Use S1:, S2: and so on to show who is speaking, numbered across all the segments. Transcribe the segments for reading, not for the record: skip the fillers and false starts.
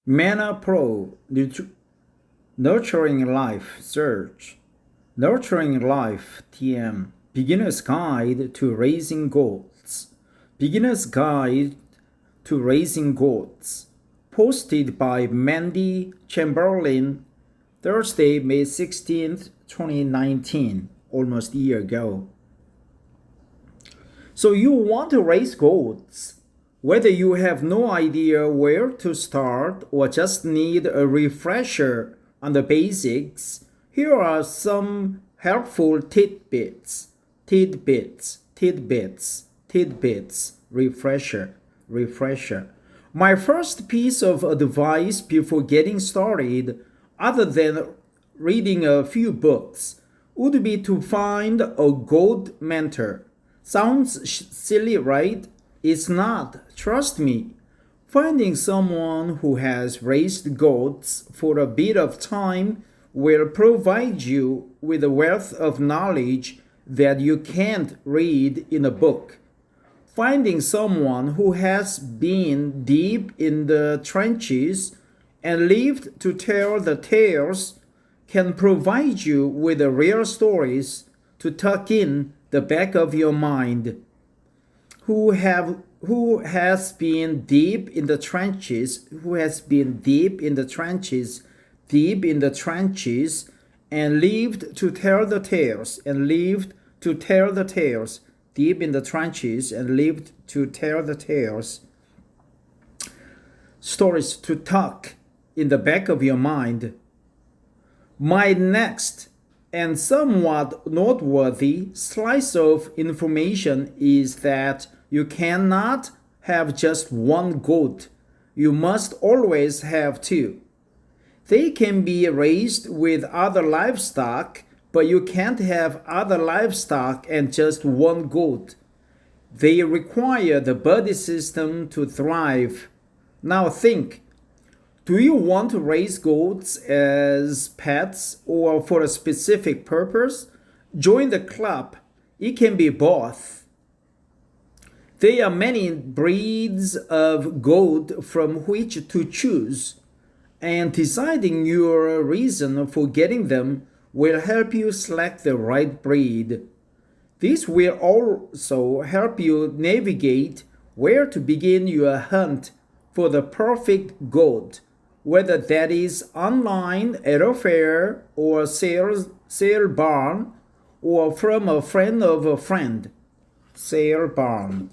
S1: Manna Pro Nurturing Life Search Nurturing Life TM Beginner's Guide to Raising Goats. Beginner's Guide to Raising Goats. Posted by Mandy Chamberlain, Thursday, May 16th, 2019, almost a year ago. So you want to raise goats. Whether you have no idea where to start or just need a refresher on the basics, here are some helpful tidbits. Refresher. My first piece of advice before getting started, other than reading a few books, would be to find a goat mentor. Sounds silly, right? It's not. Trust me. Finding someone who has raised goats for a bit of time will provide you with a wealth of knowledge that you can't read in a book. Finding someone who has been deep in the trenches and lived to tell the tales can provide you with the real stories to tuck in the back of your mind. Who has been deep in the trenches, and lived to tell the tales, deep in the trenches and lived to tell the tales, stories to tuck in the back of your mind. My next and somewhat noteworthy slice of information is that you cannot have just one goat. You must always have two. They can be raised with other livestock, but you can't have other livestock and just one goat. They require the buddy system to thrive. Now think. Do you want to raise goats as pets or for a specific purpose? Join the club. It can be both. There are many breeds of goat from which to choose, and deciding your reason for getting them will help you select the right breed. This will also help you navigate where to begin your hunt for the perfect goat, whether that is online at a fair or sale barn or from a friend of a friend. Sale barn.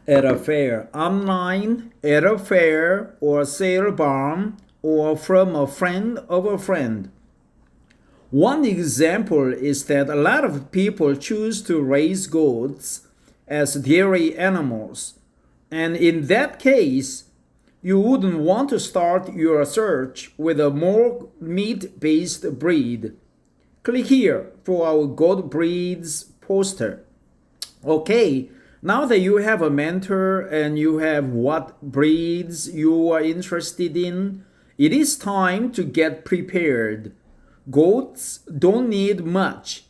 S1: At a fair. Online, at a fair or sale barn or from a friend of a friend. One example is that a lot of people choose to raise goats as dairy animals. And in that case, you wouldn't want to start your search with a more meat-based breed. Click here for our goat breeds poster. Okay, now that you have a mentor and you have what breeds you are interested in, it is time to get prepared. Goats don't need much,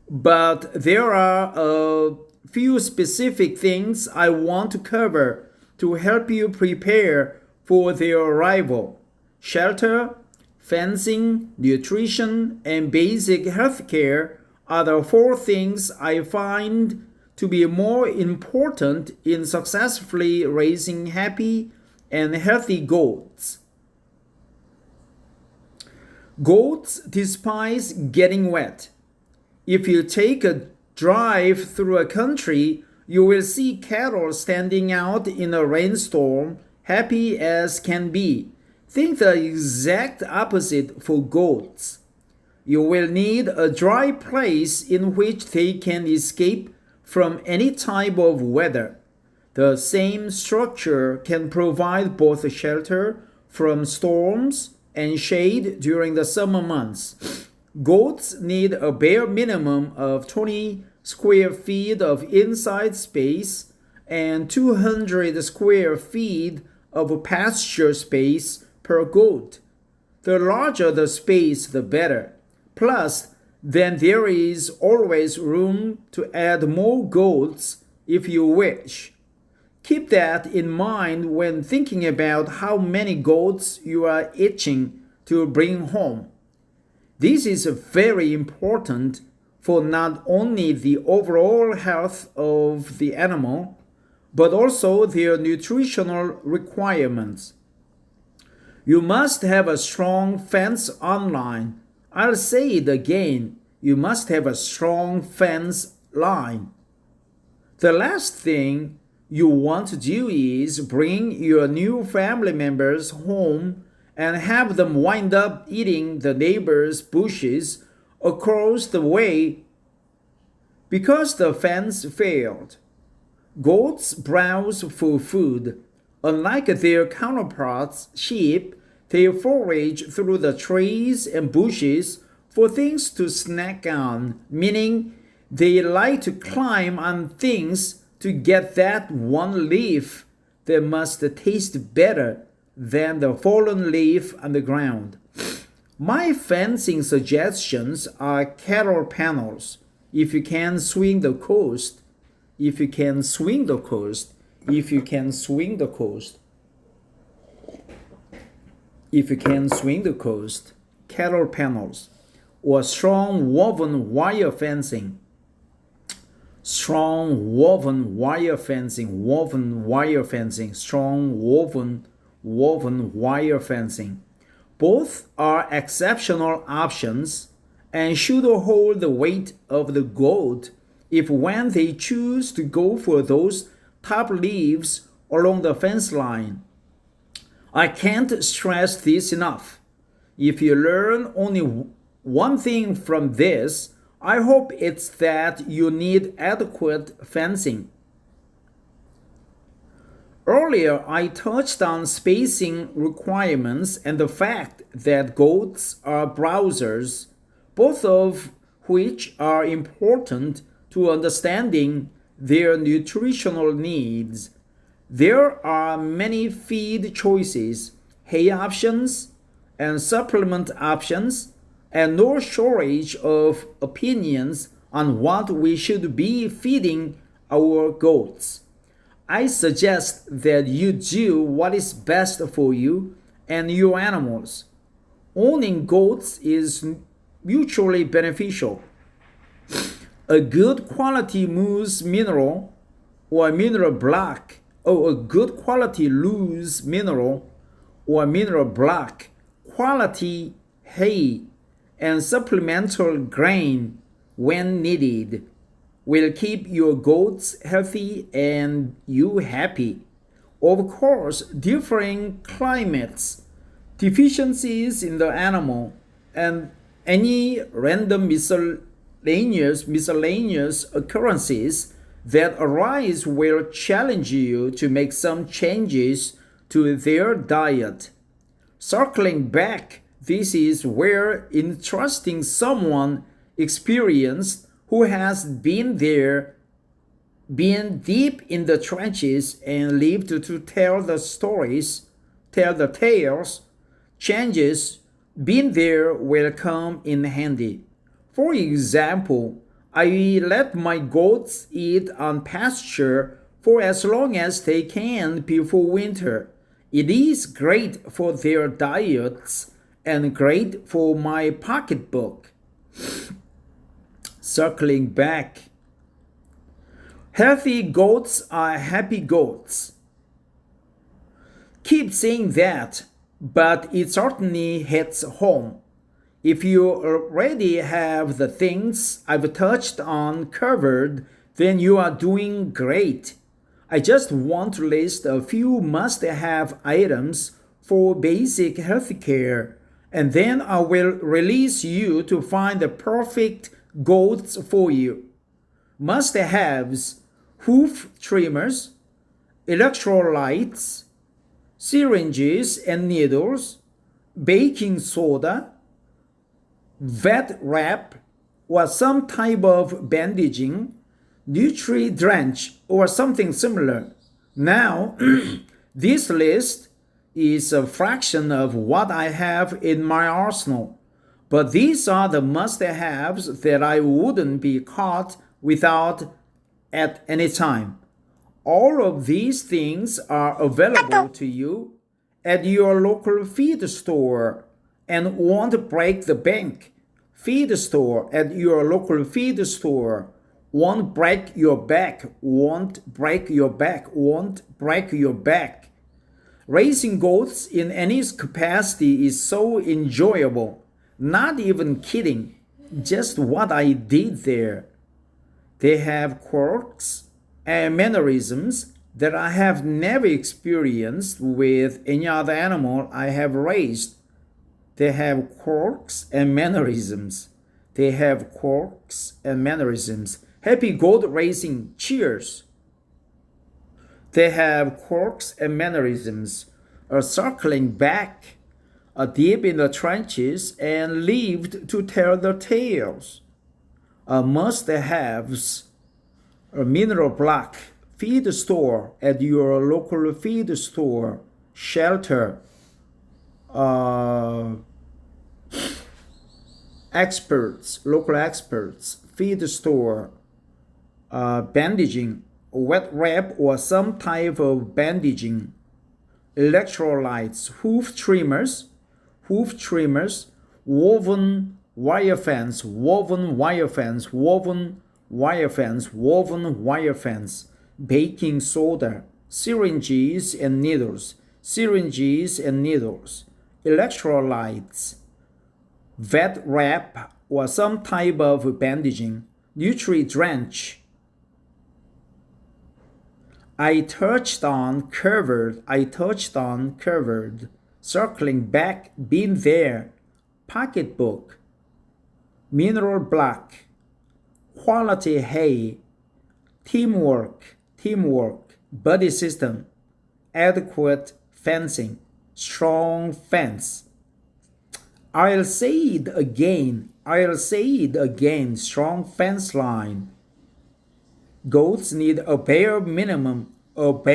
S1: but there are a few specific things I want to cover to help you prepare for their arrival. Shelter, fencing, nutrition, and basic health care are the four things I find to be more important in successfully raising happy and healthy goats. Goats despise getting wet. If you take a drive through a country, you will see cattle standing out in a rainstorm, happy as can be. Think the exact opposite for goats. You will need a dry place in which they can escape from any type of weather. The same structure can provide both shelter from storms and shade during the summer months. Goats need a bare minimum of 20 square feet of inside space and 200 square feet of pasture space per goat. The larger the space, the better. Plus, then there is always room to add more goats if you wish. Keep that in mind when thinking about how many goats you are itching to bring home. This is very important for not only the overall health of the animal, but also their nutritional requirements. You must have a strong fence online. I'll say it again. You must have a strong fence line. The last thing you want to do is bring your new family members home and have them wind up eating the neighbor's bushes across the way because the fence failed. Goats browse for food. Unlike their counterparts, sheep, they forage through the trees and bushes for things to snack on, meaning they like to climb on things to get that one leaf that must taste better than the fallen leaf on the ground. My fencing suggestions are cattle panels. If you can swing the coast, if you can swing the coast, if you can swing the coast, if you can swing the coast, cattle panels, or strong woven wire fencing. Strong woven wire fencing, woven wire fencing, strong woven wire fencing. Both are exceptional options and should hold the weight of the goat if when they choose to go for those top leaves along the fence line. I can't stress this enough. If you learn only one thing from this, I hope it's that you need adequate fencing. Earlier, I touched on spacing requirements and the fact that goats are browsers, both of which are important to understanding their nutritional needs. There are many feed choices, hay options, and supplement options, and no shortage of opinions on what we should be feeding our goats. I suggest that you do what is best for you and your animals. Owning goats is mutually beneficial. A good quality loose mineral or mineral block, or a good quality loose mineral or mineral block, quality hay, and supplemental grain when needed will keep your goats healthy and you happy. Of course, differing climates, deficiencies in the animal, and any random miscellaneous occurrences that arise will challenge you to make some changes to their diet. Circling back, this is where entrusting someone experienced who has been there, been deep in the trenches and lived to tell the stories, tell the tales, changes, been there will come in handy. For example, I let my goats eat on pasture for as long as they can before winter. It is great for their diets and great for my pocketbook. Circling back, healthy goats are happy goats. Keep saying that, but it certainly hits home. If you already have the things I've touched on covered, then you are doing great. I just want to list a few must-have items for basic healthcare, and then I will release you to find the perfect goats for you. Must-haves: hoof trimmers, electrolytes, syringes and needles, baking soda, vet wrap or some type of bandaging, Nutri-Drench or something similar. Now, this list is a fraction of what I have in my arsenal, but these are the must-haves that I wouldn't be caught without at any time. All of these things are available to you at your local feed store and won't break the bank. Feed store at your local feed store won't break your back, won't break your back, won't break your back. Raising goats in any capacity is so enjoyable. Not even kidding, just what I did there. They have quirks and mannerisms that I have never experienced with any other animal I have raised. They have quirks and mannerisms. They have quirks and mannerisms. Happy goat raising, cheers! They have quirks and mannerisms, a circling back, a deep in the trenches, and lived to tell the tales. A must-haves, a mineral block, feed store at your local feed store, shelter, local experts, feed store, bandaging, wet wrap or some type of bandaging, electrolytes, hoof trimmers, woven wire fence, woven wire fence, woven wire fence, woven wire fence, baking soda, syringes and needles, electrolytes, vet wrap or some type of bandaging, Nutri-Drench. I touched on covered, circling back, been there, pocketbook, mineral block, quality hay, teamwork, buddy system, adequate fencing, strong fence. I'll say it again, strong fence line. Goats need a bare minimum of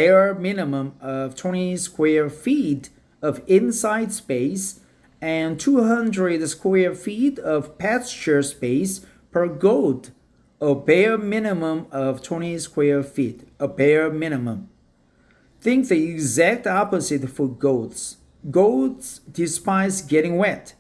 S1: 20 square feet of inside space and 200 square feet of pasture space per goat. A bare minimum of 20 square feet, a bare minimum. Think the exact opposite for goats. Goats despise getting wet.